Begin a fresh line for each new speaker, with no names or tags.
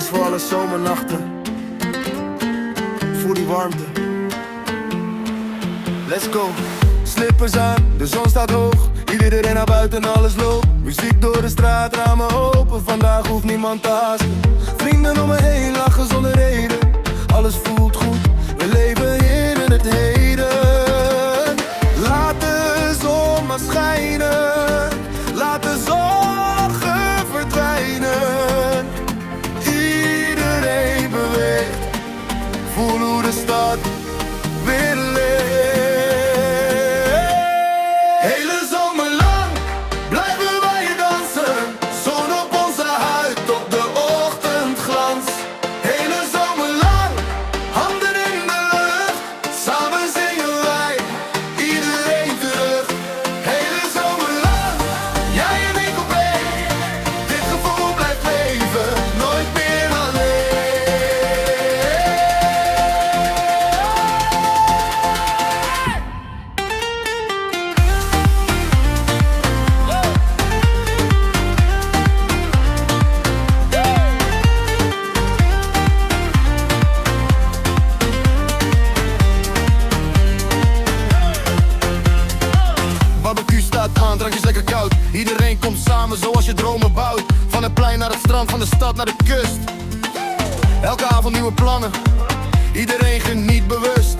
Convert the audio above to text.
voor alle zomernachten. Voel die warmte. Let's go. Slippers aan, de zon staat hoog. Iedereen naar buiten, alles loopt. Muziek door de straat, ramen open. Vandaag hoeft niemand te haasten. Vrienden om me heen lachen zonder reden. Alles voelt goed, we leven in het heden. Laat de zon maar schijnen. Laat de zorgen verdwijnen. Iedereen beweegt. Voel hoe de stad weer leeft. Hele zomer lang blijven wij hier dansen. Zon op onze huid tot de ochtendglans. Hele zomer lang, handen in de lucht. Samen zingen wij, iedereen terug. Hele zomer lang, jij en ik op één. Dit gevoel blijft leven, nooit meer alleen. Barbecue staat aan, drankjes lekker koud. Iedereen komt samen zoals je dromen bouwt. Van het plein naar het strand, van de stad naar de kust. Elke avond nieuwe plannen, iedereen geniet bewust.